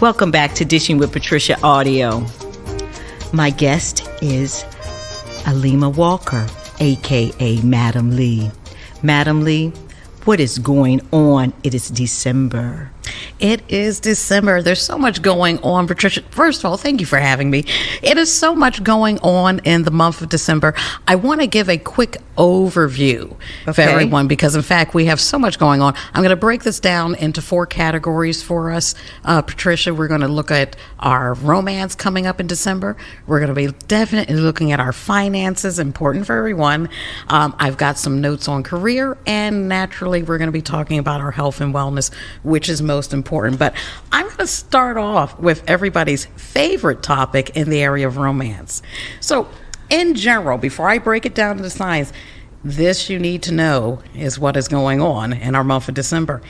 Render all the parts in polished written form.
Welcome back to Dishing with Patricia Audio. My guest is Alima Walker, a.k.a. Madam Lee. Madam Lee, what is going on? It is December. It is December. There's so much going on, Patricia. First of all, thank you for having me. It is so much going on in the month of December. I want to give a quick overview for everyone because, in fact, we have so much going on. I'm going to break this down into 4 categories for us. Patricia, we're going to look at our romance coming up in December. We're going to be definitely looking at our finances, important for everyone. I've got some notes on career, and naturally, we're going to be talking about our health and wellness, which is most important. But I'm going to start off with everybody's favorite topic in the area of romance. So, in general, before I break it down to the science, this you need to know is what is going on in our month of December.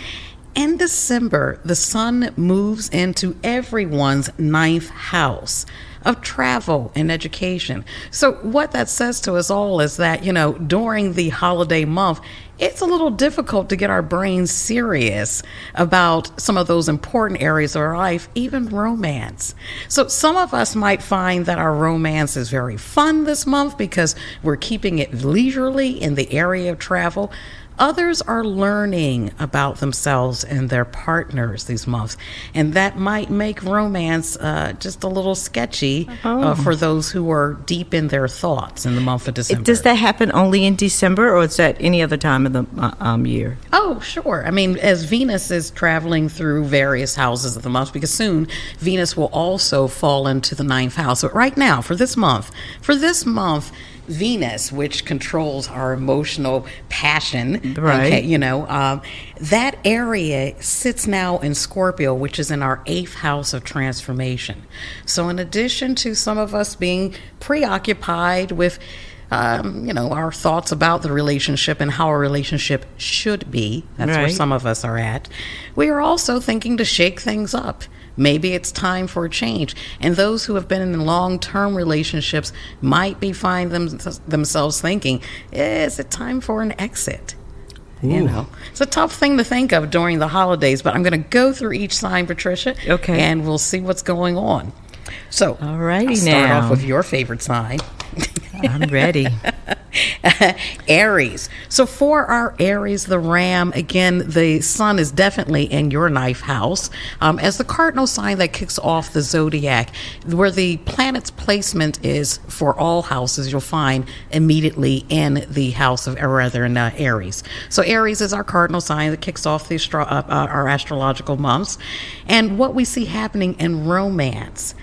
In December, the sun moves into everyone's 9th house of travel and education. So what that says to us all is that, during the holiday month, it's a little difficult to get our brains serious about some of those important areas of our life, even romance. So some of us might find that our romance is very fun this month because we're keeping it leisurely in the area of travel. Others are learning about themselves and their partners these months, and that might make romance just a little sketchy for those who are deep in their thoughts in the month of December. Does that happen only in December, or is that any other time of the year? Oh, sure. I mean, as Venus is traveling through various houses of the month, because soon Venus will also fall into the 9th house. But right now, for this month, Venus, which controls our emotional passion, right? That area sits now in Scorpio, which is in our 8th house of transformation. So in addition to some of us being preoccupied with our thoughts about the relationship and how a relationship should be, that's where some of us are at, we are also thinking to shake things up. Maybe it's time for a change. And those who have been in long-term relationships might be finding themselves thinking, is it time for an exit? Ooh. It's a tough thing to think of during the holidays, but I'm going to go through each sign, Patricia, and we'll see what's going on. So, I'll start off with your favorite sign. I'm ready. Aries. So for our Aries, the Ram, again, the sun is definitely in your 9th house as the cardinal sign that kicks off the zodiac, where the planet's placement is for all houses. You'll find immediately in the house of, Aries. So Aries is our cardinal sign that kicks off our astrological months, and what we see happening in romance.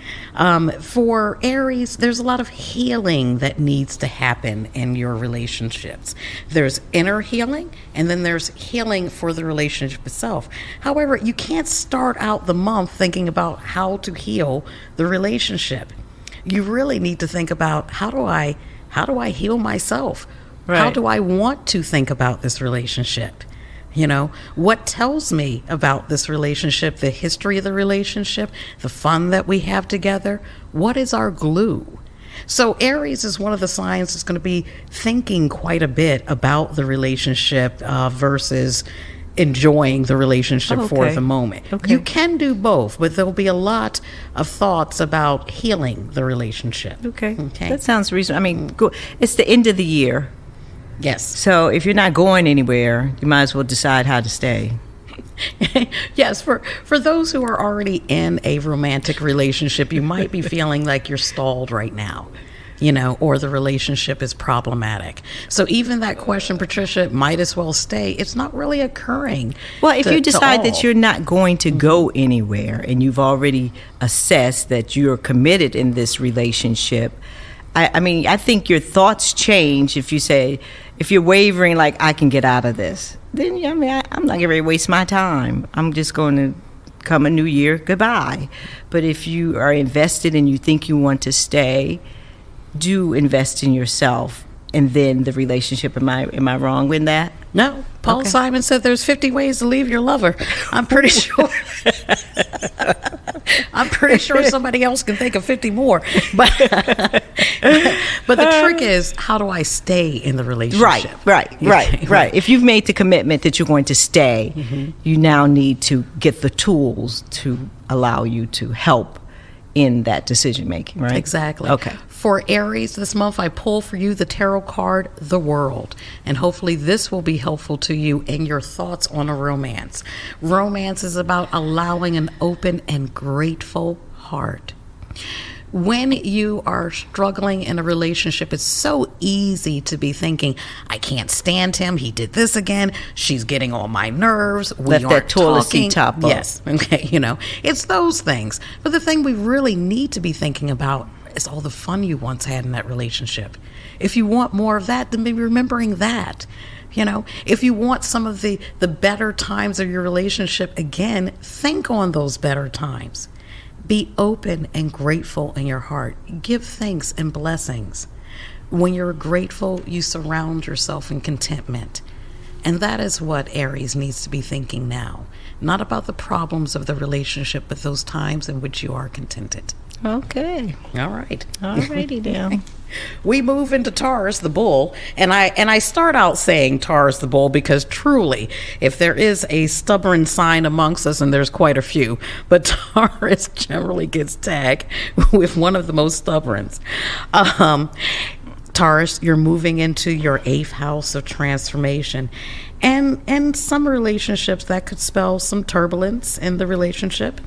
For Aries, there's a lot of healing that needs to happen in your relationships. There's inner healing, and then there's healing for the relationship itself. However, you can't start out the month thinking about how to heal the relationship. You really need to think about how do I heal myself? Right. How do I want to think about this relationship? What tells me about this relationship, the history of the relationship, the fun that we have together? What is our glue? So Aries is one of the signs that's going to be thinking quite a bit about the relationship versus enjoying the relationship for the moment. You can do both, but there'll be a lot of thoughts about healing the relationship. Okay. That sounds reasonable. I mean, it's the end of the year. Yes. So if you're not going anywhere, you might as well decide how to stay. Yes, for those who are already in a romantic relationship, you might be feeling like you're stalled right now, or the relationship is problematic. So even that question, Patricia, might as well stay. It's not really occurring. Well, if you decide that you're not going to go anywhere and you've already assessed that you're committed in this relationship, I think your thoughts change if you're wavering, like, I can get out of this. Then, I'm not going to waste my time. I'm just going to come a new year, goodbye. But if you are invested and you think you want to stay, do invest in yourself and then the relationship. Am I wrong in that? No, Paul Okay. Simon said there's 50 ways to leave your lover. I'm pretty sure. I'm pretty sure somebody else can think of 50 more. But the trick is, how do I stay in the relationship? Right. If you've made the commitment that you're going to stay, you now need to get the tools to allow you to help in that decision making, right? Exactly. Okay. For Aries this month, I pull for you the tarot card, the World. And hopefully this will be helpful to you in your thoughts on a romance. Romance is about allowing an open and grateful heart. When you are struggling in a relationship, it's so easy to be thinking, I can't stand him. He did this again. She's getting on my nerves. We Left aren't that toilet talking. seat top up. Yes. Okay. It's those things. But the thing we really need to be thinking about is all the fun you once had in that relationship. If you want more of that, then be remembering that. If you want some of the better times of your relationship again, think on those better times. Be open and grateful in your heart. Give thanks and blessings. When you're grateful, you surround yourself in contentment. And that is what Aries needs to be thinking now. Not about the problems of the relationship, but those times in which you are contented. Okay. All right. All righty now. We move into Taurus the bull, and I start out saying Taurus the bull because truly, if there is a stubborn sign amongst us, and there's quite a few, but Taurus generally gets tagged with one of the most stubborns. Taurus, you're moving into your 8th house of transformation, and some relationships that could spell some turbulence in the relationship.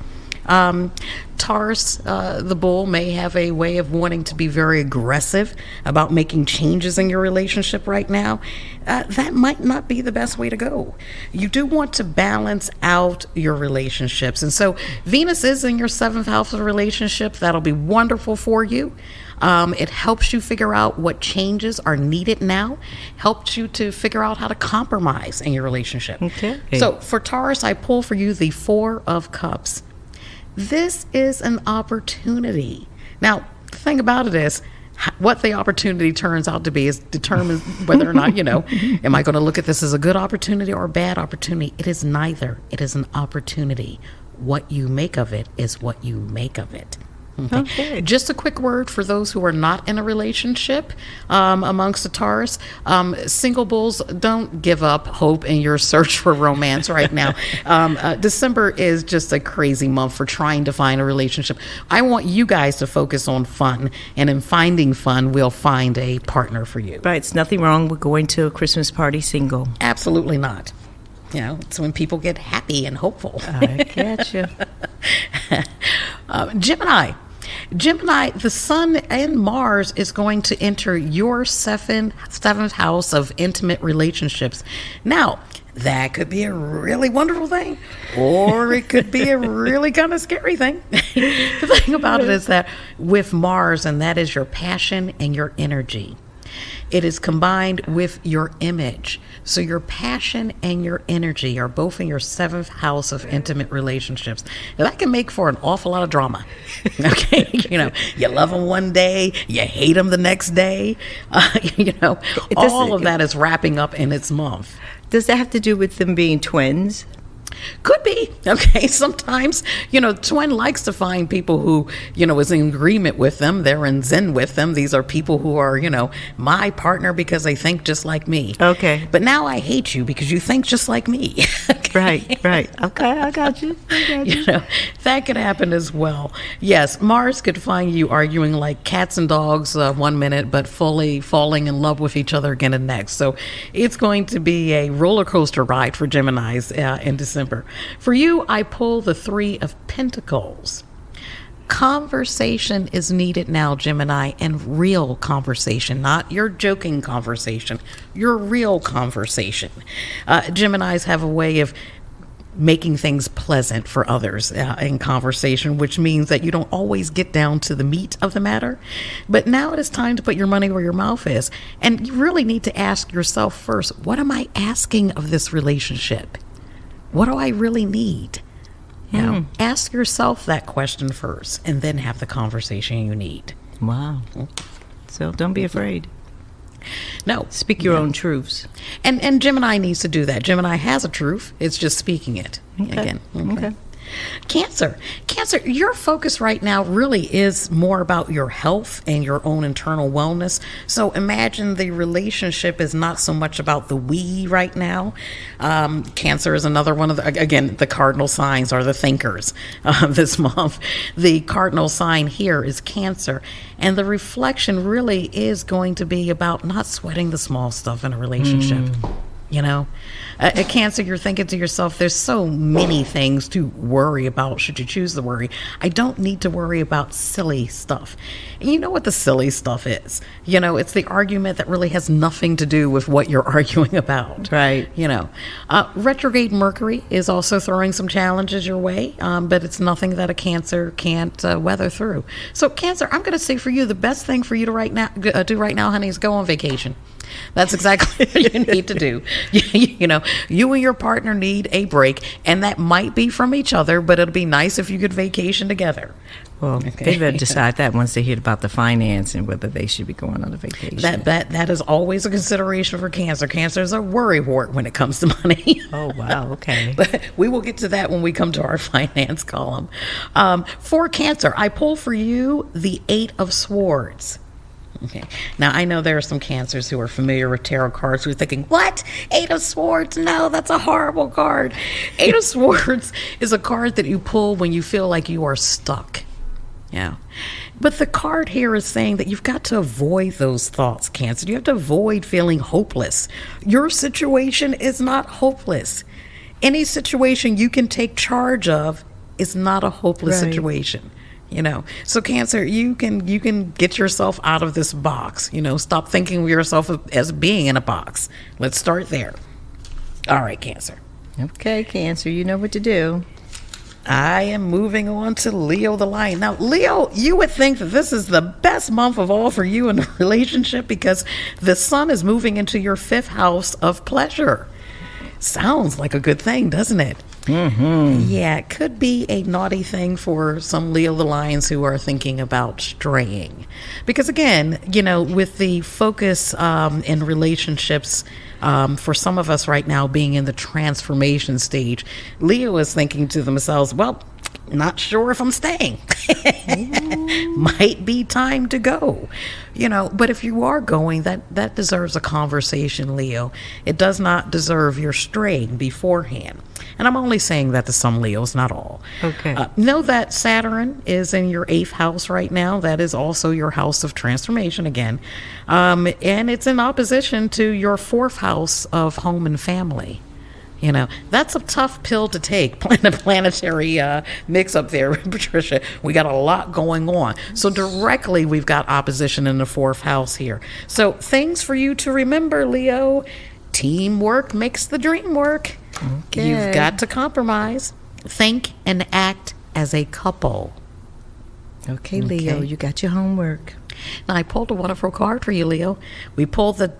Taurus, the bull, may have a way of wanting to be very aggressive about making changes in your relationship right now. That might not be the best way to go. You do want to balance out your relationships. And so Venus is in your 7th house of relationship. That'll be wonderful for you. It helps you figure out what changes are needed now, helps you to figure out how to compromise in your relationship. Okay. So for Taurus, I pull for you the 4 of Cups. This is an opportunity. Now, the thing about it is, what the opportunity turns out to be is determines whether or not, am I going to look at this as a good opportunity or a bad opportunity? It is neither. It is an opportunity. What you make of it is what you make of it. Okay. Just a quick word for those who are not in a relationship amongst the Taurus. Single bulls, don't give up hope in your search for romance right now. December is just a crazy month for trying to find a relationship. I want you guys to focus on fun, and in finding fun, we'll find a partner for you. Right. It's nothing wrong with going to a Christmas party single. Absolutely not. It's when people get happy and hopeful. I get you. Gemini, the Sun and Mars is going to enter your 7th house of intimate relationships. Now, that could be a really wonderful thing, or it could be a really kind of scary thing. The thing about it is that with Mars, and that is your passion and your energy, it is combined with your image. So your passion and your energy are both in your 7th house of intimate relationships. Now, that can make for an awful lot of drama. Okay, you love them one day, you hate them the next day. All of that is wrapping up in its month. Does that have to do with them being twins? Could be. Okay. Sometimes, twin likes to find people who, is in agreement with them. They're in zen with them. These are people who are, my partner because they think just like me. Okay. But now I hate you because you think just like me. Right. Okay, I got you. That could happen as well. Yes, Mars could find you arguing like cats and dogs one minute, but fully falling in love with each other again the next. So it's going to be a roller coaster ride for Geminis in December. For you, I pull the 3 of Pentacles. Conversation is needed now, Gemini, and real conversation, not your joking conversation, your real conversation. Geminis have a way of making things pleasant for others in conversation, which means that you don't always get down to the meat of the matter. But now it is time to put your money where your mouth is. And you really need to ask yourself first, what am I asking of this relationship? What do I really need? Ask yourself that question first, and then have the conversation you need. Wow. So don't be afraid. No. Speak your own truths. And Gemini needs to do that. Gemini has a truth. It's just speaking it. Okay. Again. Okay. Cancer, your focus right now really is more about your health and your own internal wellness. So imagine the relationship is not so much about the we right now. Cancer is another one of the cardinal signs are the thinkers this month. The cardinal sign here is Cancer. And the reflection really is going to be about not sweating the small stuff in a relationship. You know, at Cancer, you're thinking to yourself, there's so many things to worry about should you choose to worry. I don't need to worry about silly stuff. And you know what the silly stuff is? You know, it's the argument that really has nothing to do with what you're arguing about. Right. You know, retrograde Mercury is also throwing some challenges your way, but it's nothing that a Cancer can't weather through. So Cancer, I'm going to say for you, the best thing for you to do right now, honey, is go on vacation. That's exactly what you need to do. You know, you and your partner need a break, and that might be from each other, but it'll be nice if you could vacation together. Well, they better decide that once they hear about the finance and whether they should be going on a vacation. That is always a consideration for Cancer. Cancer is a worrywart when it comes to money. Oh, wow. Okay. But we will get to that when we come to our finance column. For Cancer, I pull for you the 8 of Swords. Okay. Now, I know there are some Cancers who are familiar with tarot cards who are thinking, what? 8 of Swords? No, that's a horrible card. 8 of Swords is a card that you pull when you feel like you are stuck. Yeah. But the card here is saying that you've got to avoid those thoughts, Cancer. You have to avoid feeling hopeless. Your situation is not hopeless. Any situation you can take charge of is not a hopeless situation. You know, so Cancer, you can get yourself out of this box. You know, stop thinking of yourself as being in a box. Let's start there. All right, Cancer. Okay, Cancer, you know what to do. I am moving on to Leo the Lion. Now, Leo, you would think that this is the best month of all for you in a relationship because the sun is moving into your 5th house of pleasure. Sounds like a good thing, doesn't it? Mm-hmm. Yeah, it could be a naughty thing for some Leo the Lions who are thinking about straying. Because again, you know, with the focus in relationships for some of us right now being in the transformation stage, Leo is thinking to themselves, well, not sure if I'm staying. Might be time to go. You know, but if you are going, that deserves a conversation, Leo. It does not deserve your straying beforehand. And I'm only saying that to some Leos, not all. Okay. Know that Saturn is in your 8th house right now. That is also your house of transformation again. And it's in opposition to your 4th house of home and family. You know, that's a tough pill to take, planetary mix up there, Patricia. We got a lot going on. So directly, we've got opposition in the 4th house here. So things for you to remember, Leo. Teamwork makes the dream work. Okay. You've got to compromise. Think and act as a couple. Okay, Leo, you got your homework. Now, I pulled a wonderful card for you, Leo. We pulled the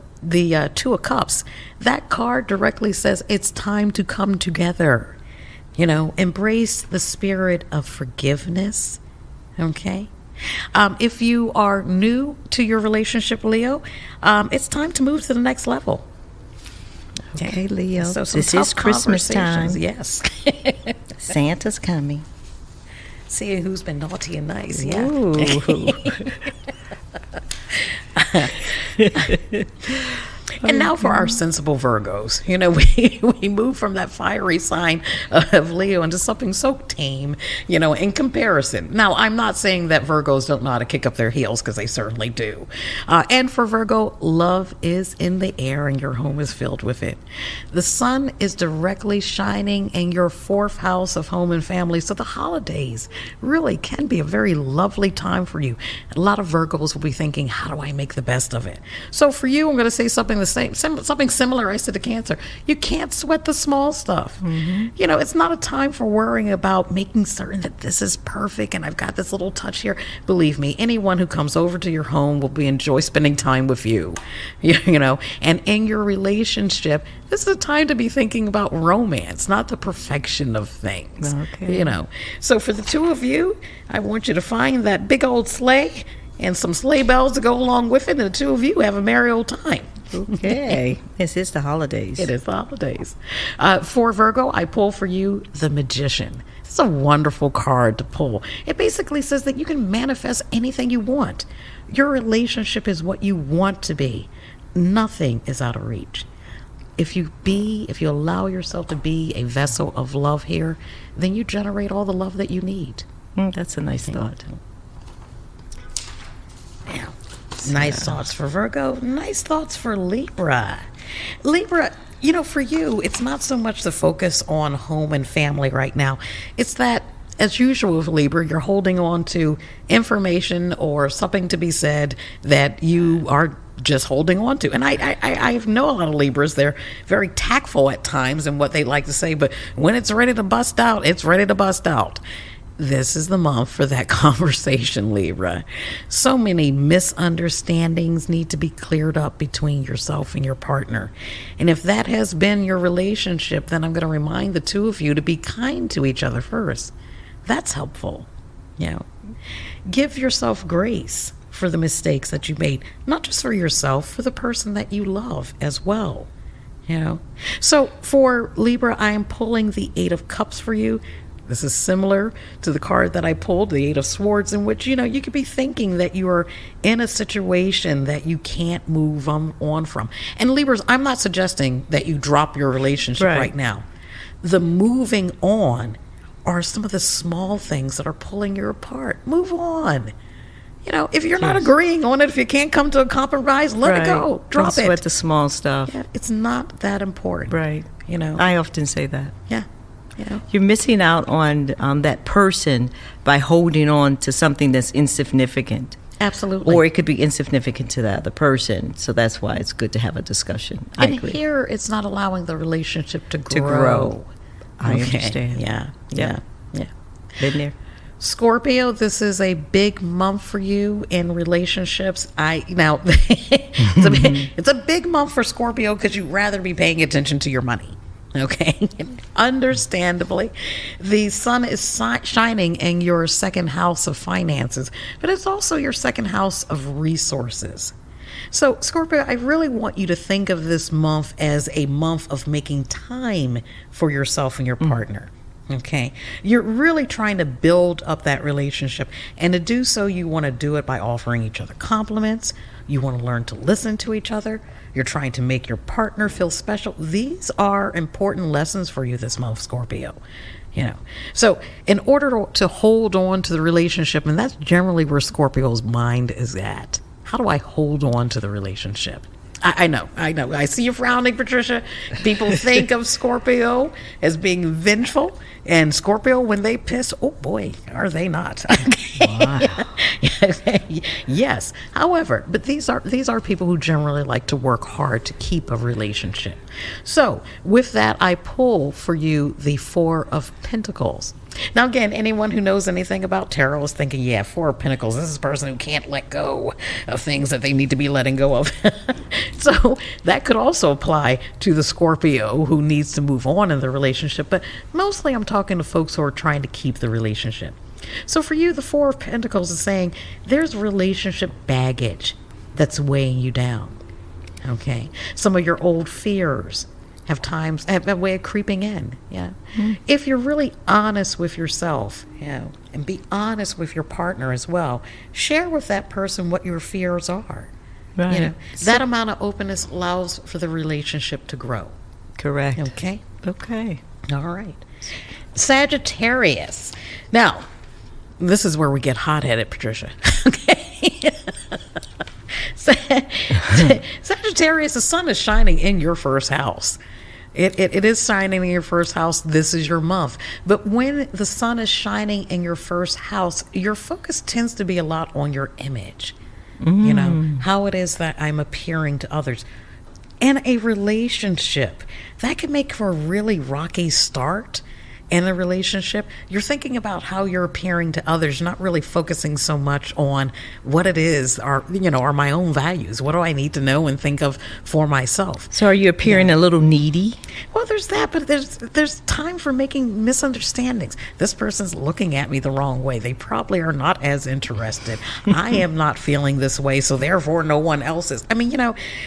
2 of Cups. That card directly says it's time to come together. You know, embrace the spirit of forgiveness. Okay? If you are new to your relationship, Leo, it's time to move to the next level. Okay, Leo. So this is Christmas time. Yes. Santa's coming. Seeing who's been naughty and nice. Yeah. And now for our sensible Virgos. You know, we move from that fiery sign of Leo into something so tame, you know, in comparison. Now, I'm not saying that Virgos don't know how to kick up their heels, because they certainly do. And for Virgo, love is in the air and your home is filled with it. The sun is directly shining in your 4th house of home and family, so the holidays really can be a very lovely time for you. A lot of Virgos will be thinking, how do I make the best of it? So for you, I'm going to say something something similar I said to Cancer. You can't sweat the small stuff. Mm-hmm. You know, it's not a time for worrying about making certain that this is perfect and I've got this little touch here. Believe me, anyone who comes over to your home will enjoy spending time with you. You know, and in your relationship, this is a time to be thinking about romance, not the perfection of things. Okay. You know, so for the 2 of you, I want you to find that big old sleigh and some sleigh bells to go along with it, and the two of you have a merry old time. Okay. This is the holidays. It is the holidays. For Virgo, I pull for you the Magician. It's a wonderful card to pull. It basically says that you can manifest anything you want. Your relationship is what you want to be. Nothing is out of reach. If you allow yourself to be a vessel of love here, then you generate all the love that you need. That's a nice thought. Yeah. Nice thoughts for Virgo. Nice thoughts for Libra. Libra, for you, it's not so much the focus on home and family right now. It's that, as usual with Libra, you're holding on to information or something to be said that you are just holding on to. And I know a lot of Libras. They're very tactful at times in what they like to say, but when it's ready to bust out, it's ready to bust out. This is the month for that conversation, Libra. So many misunderstandings need to be cleared up between yourself and your partner. And if that has been your relationship, then I'm going to remind the two of you to be kind to each other first. That's helpful. Give yourself grace for the mistakes that you made, not just for yourself, for the person that you love as well. So for Libra, I am pulling the 8 of Cups for you. This is similar to the card that I pulled, the 8 of Swords, in which, you could be thinking that you are in a situation that you can't move on from. And Libras, I'm not suggesting that you drop your relationship right now. The moving on are some of the small things that are pulling you apart. Move on. If you're not agreeing on it, if you can't come to a compromise, let it go. Drop it. Don't sweat the small stuff. Yeah, it's not that important. Right. I often say that. Yeah. You're missing out on that person by holding on to something that's insignificant. Absolutely. Or it could be insignificant to the other person. So that's why it's good to have a discussion. I agree. Here, it's not allowing the relationship to grow. I understand. Yeah. Been there. Scorpio, this is a big month for you in relationships. It's a big month for Scorpio because you'd rather be paying attention to your money. Okay, understandably, the sun is shining in your second house of finances, but it's also your second house of resources. So, Scorpio, I really want you to think of this month as a month of making time for yourself and your partner. Okay, you're really trying to build up that relationship, and to do so, you want to do it by offering each other compliments. You want to learn to listen to each other. You're trying to make your partner feel special. These are important lessons for you this month, Scorpio. So in order to hold on to the relationship, and that's generally where Scorpio's mind is at. How do I hold on to the relationship? I know. I see you frowning, Patricia. People think of Scorpio as being vengeful, and Scorpio, when they piss, oh boy, are they not? Wow. Yes. However, but these are people who generally like to work hard to keep a relationship. So with that, I pull for you the 4 of Pentacles. Now, again, anyone who knows anything about tarot is thinking, 4 of Pentacles, this is a person who can't let go of things that they need to be letting go of. So that could also apply to the Scorpio who needs to move on in the relationship. But mostly I'm talking to folks who are trying to keep the relationship. So for you, the 4 of Pentacles is saying there's relationship baggage that's weighing you down. Okay. Some of your old fears have a way of creeping in. Yeah. Mm-hmm. If you're really honest with yourself, and be honest with your partner as well, share with that person what your fears are. Right. That amount of openness allows for the relationship to grow. Correct. Okay. All right. Sagittarius. Now, this is where we get hot-headed, Patricia. Okay. Sagittarius, the sun is shining in your first house. It is shining in your first house. This is your month. But when the sun is shining in your first house, your focus tends to be a lot on your image. How it is that I'm appearing to others. And a relationship, that can make for a really rocky start. in the relationship, you're thinking about how you're appearing to others, not really focusing so much on what it is are my own values. What do I need to know and think of for myself? So are you appearing a little needy? Well, there's that, but there's time for making misunderstandings. This person's looking at me the wrong way. They probably are not as interested. I am not feeling this way, so therefore no one else is. I mean,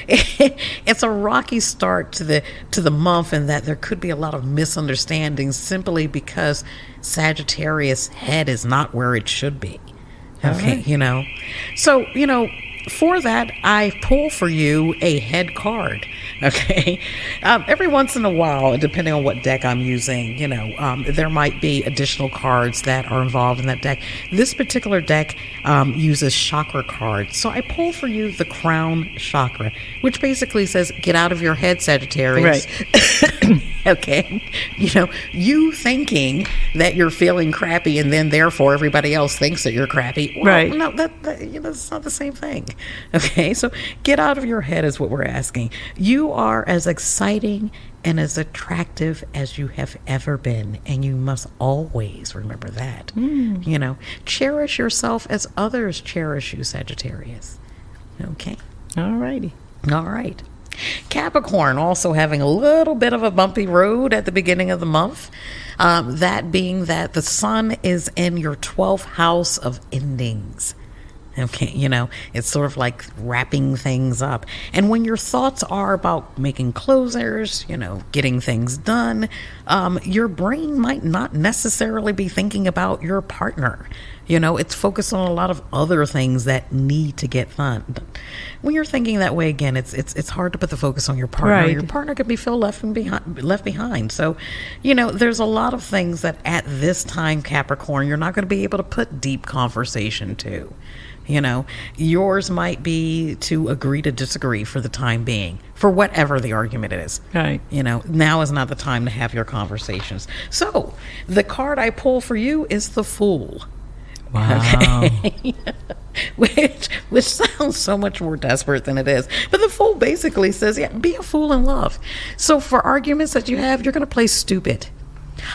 it's a rocky start to the month, in that there could be a lot of misunderstandings simply because Sagittarius head is not where it should be. Okay, right. So, for that, I pull for you a head card. Okay. Every once in a while, depending on what deck I'm using, there might be additional cards that are involved in that deck. This particular deck uses chakra cards. So I pull for you the crown chakra, which basically says, get out of your head, Sagittarius. Right. Okay. You thinking that you're feeling crappy, and then therefore everybody else thinks that you're crappy. Well, right. No, that's not the same thing. Okay. So get out of your head is what we're asking. You are as exciting and as attractive as you have ever been, and you must always remember that. Cherish yourself as others cherish you, Sagittarius. Okay. All righty. All right. Capricorn also having a little bit of a bumpy road at the beginning of the month. That being that the sun is in your 12th house of endings. Okay, it's sort of like wrapping things up. And when your thoughts are about making closers, getting things done, your brain might not necessarily be thinking about your partner. It's focused on a lot of other things that need to get done. When you're thinking that way, again, it's hard to put the focus on your partner. Right. Your partner could be feel left behind. So, there's a lot of things that at this time, Capricorn, you're not going to be able to put deep conversation to. Yours might be to agree to disagree for the time being, for whatever the argument is. Right. Now is not the time to have your conversations. So the card I pull for you is the Fool. Wow. Okay. which sounds so much more desperate than it is. But the Fool basically says, be a fool in love. So for arguments that you have, you're going to play stupid.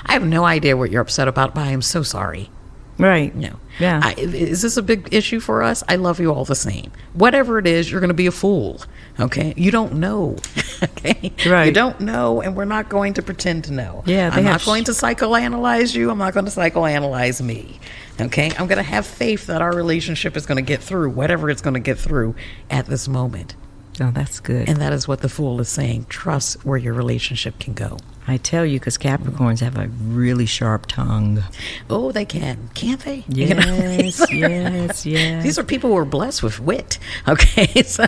I have no idea what you're upset about, but I am so sorry. Right. No. Yeah. Is this a big issue for us? I love you all the same. Whatever it is, you're going to be a fool. Okay. You don't know. Okay. Right. You don't know, and we're not going to pretend to know. Yeah. I'm not going to psychoanalyze you. I'm not going to psychoanalyze me. Okay. I'm going to have faith that our relationship is going to get through whatever it's going to get through at this moment. Oh, that's good. And that is what the Fool is saying. Trust where your relationship can go. I tell you, because Capricorns have a really sharp tongue. Oh, they can. Can't they? Yes, yes. These are people who are blessed with wit. Okay. So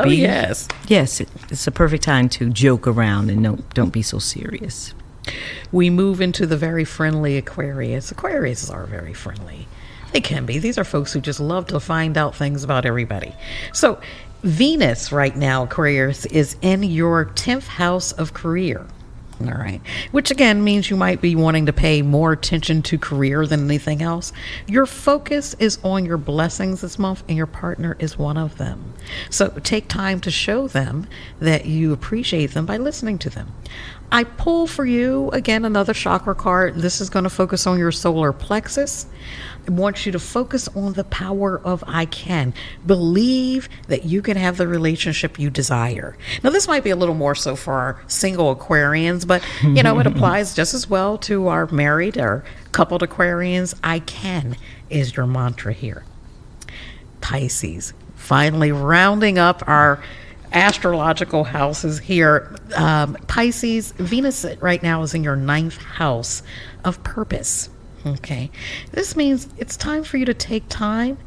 yes. Yes, it's a perfect time to joke around and don't be so serious. We move into the very friendly Aquarius. Aquariuses are very friendly. They can be. These are folks who just love to find out things about everybody. So Venus right now, Aquarius, is in your 10th house of career. All right. Which again means you might be wanting to pay more attention to career than anything else. Your focus is on your blessings this month, and your partner is one of them. So take time to show them that you appreciate them by listening to them. I pull for you, again, another chakra card. This is going to focus on your solar plexus. I want you to focus on the power of I can. Believe that you can have the relationship you desire. Now, this might be a little more so for our single Aquarians, but, it applies just as well to our married or coupled Aquarians. I can is your mantra here. Pisces, finally rounding up our astrological houses here. Pisces, Venus right now is in your 9th house of purpose. Okay. This means it's time for you to take time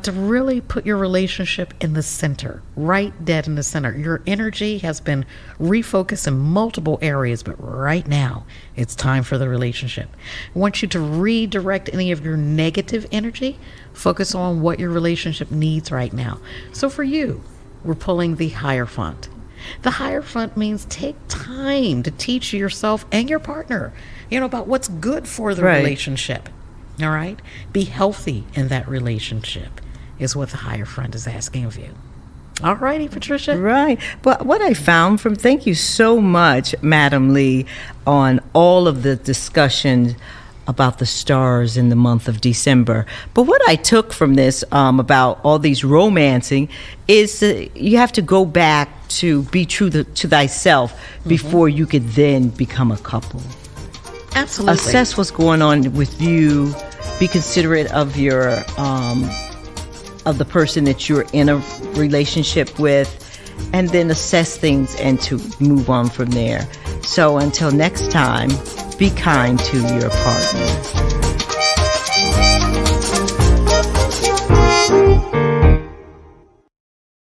to really put your relationship in the center, right dead in the center. Your energy has been refocused in multiple areas, but right now it's time for the relationship. I want you to redirect any of your negative energy, focus on what your relationship needs right now. So for you, we're pulling the Hierophant. The Hierophant means take time to teach yourself and your partner, about what's good for the relationship. All right? Be healthy in that relationship is what the Hierophant is asking of you. All righty, Patricia. Right. But what I found from, thank you so much, Madam Lee, on all of the discussions about the stars in the month of December. But what I took from this about all these romancing is that you have to go back to be true to thyself before you could then become a couple. Absolutely. Assess what's going on with you. Be considerate of your of the person that you're in a relationship with, and then assess things and to move on from there. So until next time, be kind to your partner.